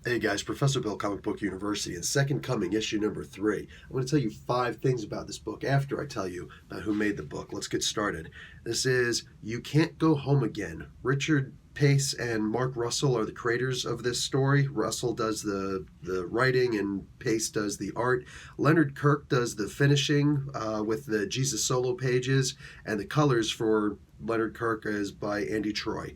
Hey guys, Professor Bill, Comic Book University, and Second Coming, issue number 3. I'm going to tell you 5 things about this book after I tell you about who made the book. Let's get started. This is You Can't Go Home Again. Richard Pace and Mark Russell are the creators of this story. Russell does the writing and Pace does the art. Leonard Kirk does the finishing with the Jesus solo pages, and the colors for Leonard Kirk is by Andy Troy.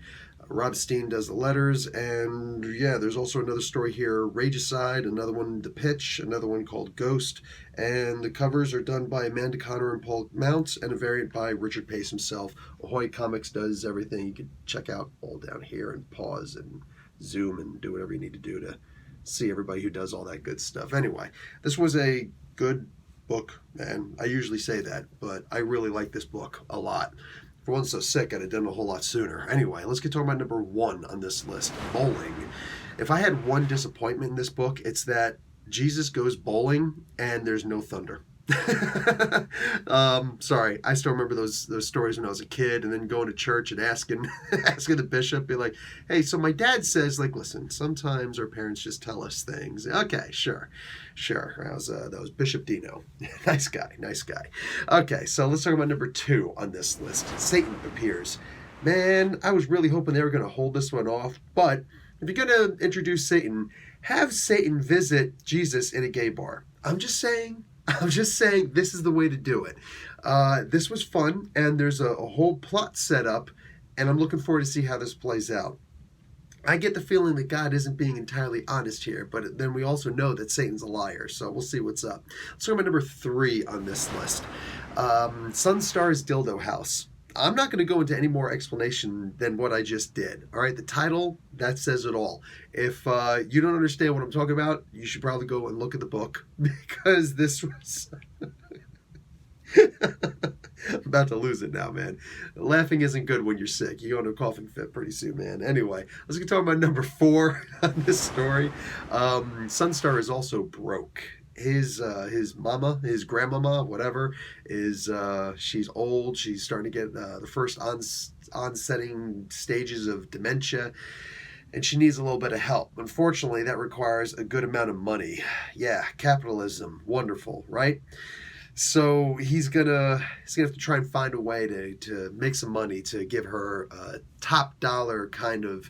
Rob Steen does the letters, and yeah, there's also another story here, Regicide, another one, The Pitch, another one called Ghost, and the covers are done by Amanda Connor and Paul Mounts, and a variant by Richard Pace himself. Ahoy Comics does everything. You can check out all down here and pause and zoom and do whatever you need to do to see everybody who does all that good stuff. Anyway, this was a good book, man. I usually say that, but I really like this book a lot. For one so sick, I'd have done it a whole lot sooner. Anyway, let's get talking about number 1 on this list, bowling. If I had one disappointment in this book, it's that Jesus goes bowling and there's no thunder. Sorry, I still remember those stories when I was a kid, and then going to church and asking the bishop, be like, "Hey, so my dad says, like, listen, sometimes our parents just tell us things." Okay, sure. That was Bishop Dino. nice guy. Okay, so let's talk about number 2 on this list. Satan appears. Man, I was really hoping they were going to hold this one off, but if you're going to introduce Satan, have Satan visit Jesus in a gay bar. I'm just saying this is the way to do it. This was fun, and there's a whole plot set up, and I'm looking forward to see how this plays out. I get the feeling that God isn't being entirely honest here, but then we also know that Satan's a liar, so we'll see what's up. Let's go to number 3 on this list. Sunstar's Dildo House. I'm not going to go into any more explanation than what I just did. All right, the title, that says it all. If you don't understand what I'm talking about, you should probably go and look at the book, because this was... I'm about to lose it now, man. Laughing isn't good when you're sick. You go into a coughing fit pretty soon, man. Anyway, let's get talking about number 4 on this story. Sunstar is also broke. His grandmama, whatever, is she's old. She's starting to get the first onsetting stages of dementia, and she needs a little bit of help. Unfortunately, that requires a good amount of money. Yeah, capitalism, wonderful, right? So he's gonna have to try and find a way to make some money to give her a top dollar kind of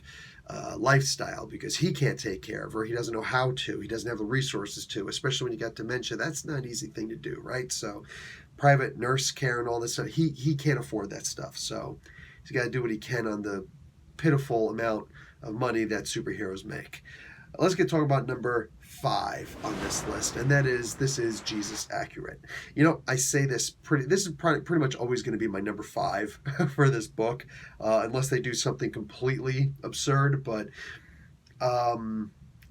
lifestyle, because he can't take care of her. He doesn't know how to. He doesn't have the resources to, especially when you got dementia. That's not an easy thing to do, right? So private nurse care and all this stuff, he can't afford that stuff. So he's got to do what he can on the pitiful amount of money that superheroes make. Let's get talking about number 5 on this list, and this is Jesus Accurate. You know, I say this is pretty much always going to be my number 5 for this book, unless they do something completely absurd. But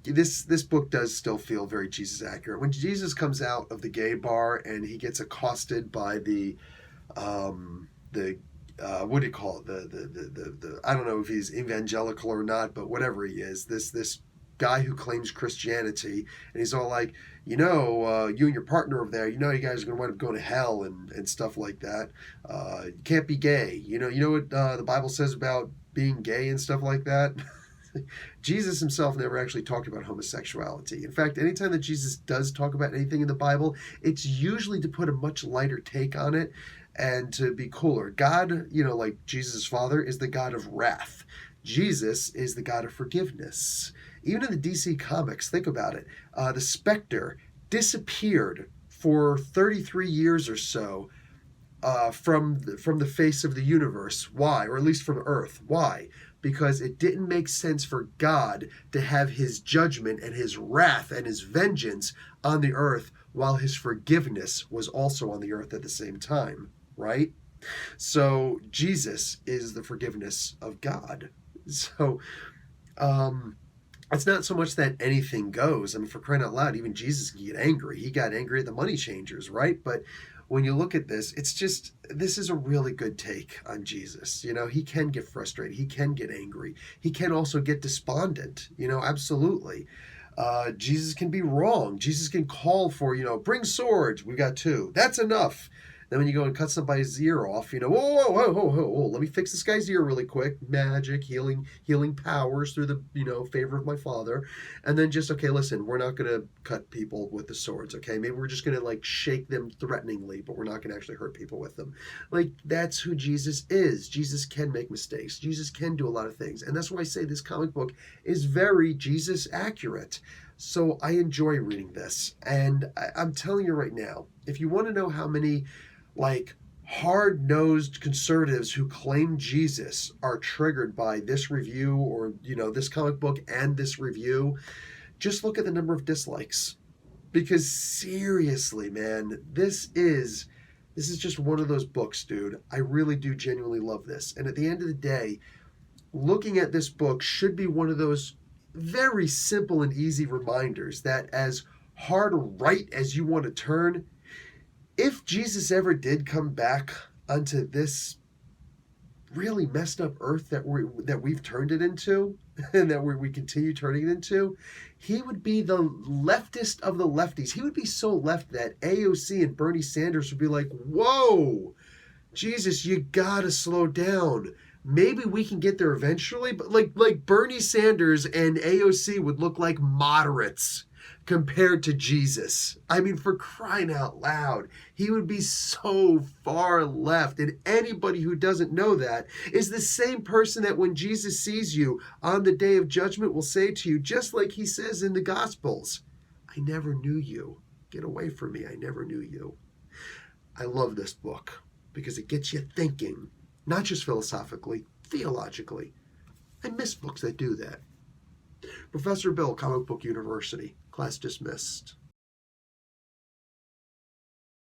this book does still feel very Jesus accurate. When Jesus comes out of the gay bar and he gets accosted by the what do you call it? The I don't know if he's evangelical or not, but whatever he is, this guy who claims Christianity, and he's all like, you and your partner over there, you guys are going to wind up going to hell and stuff like that. You can't be gay. You know what the Bible says about being gay and stuff like that? Jesus himself never actually talked about homosexuality. In fact, anytime that Jesus does talk about anything in the Bible, it's usually to put a much lighter take on it and to be cooler. God, like Jesus' father, is the God of wrath. Jesus is the God of forgiveness. Even in the DC Comics, think about it. The Spectre disappeared for 33 years or so from the face of the universe. Why? Or at least from Earth. Why? Because it didn't make sense for God to have his judgment and his wrath and his vengeance on the earth while his forgiveness was also on the earth at the same time, right? So Jesus is the forgiveness of God. So it's not so much that anything goes. I mean, for crying out loud, even Jesus can get angry. He got angry at the money changers, right? But when you look at this, this is a really good take on Jesus. He can get frustrated. He can get angry. He can also get despondent, absolutely. Jesus can be wrong. Jesus can call for, bring swords. We got 2. That's enough. Then when you go and cut somebody's ear off, whoa, whoa, whoa, whoa, whoa, whoa, let me fix this guy's ear really quick. Magic, healing powers through the, favor of my father. And then just, okay, listen, we're not going to cut people with the swords, okay? Maybe we're just going to like shake them threateningly, but we're not going to actually hurt people with them. Like, that's who Jesus is. Jesus can make mistakes. Jesus can do a lot of things. And that's why I say this comic book is very Jesus accurate. So I enjoy reading this. And I'm telling you right now, if you want to know how many like hard-nosed conservatives who claim Jesus are triggered by this review or, this comic book and this review, just look at the number of dislikes. Because seriously, man, this is just one of those books, dude. I really do genuinely love this. And at the end of the day, looking at this book should be one of those very simple and easy reminders that as hard right as you want to turn, if Jesus ever did come back onto this really messed up earth that we've turned it into, and that we continue turning it into, he would be the leftist of the lefties. He would be so left that AOC and Bernie Sanders would be like, whoa, Jesus, you gotta slow down. Maybe we can get there eventually, but like Bernie Sanders and AOC would look like moderates compared to Jesus. I mean, for crying out loud, he would be so far left. And anybody who doesn't know that is the same person that when Jesus sees you on the day of judgment will say to you, just like he says in the Gospels, I never knew you. Get away from me. I never knew you. I love this book because it gets you thinking, not just philosophically, theologically. I miss books that do that. Professor Bill, Comic Book University. Class dismissed.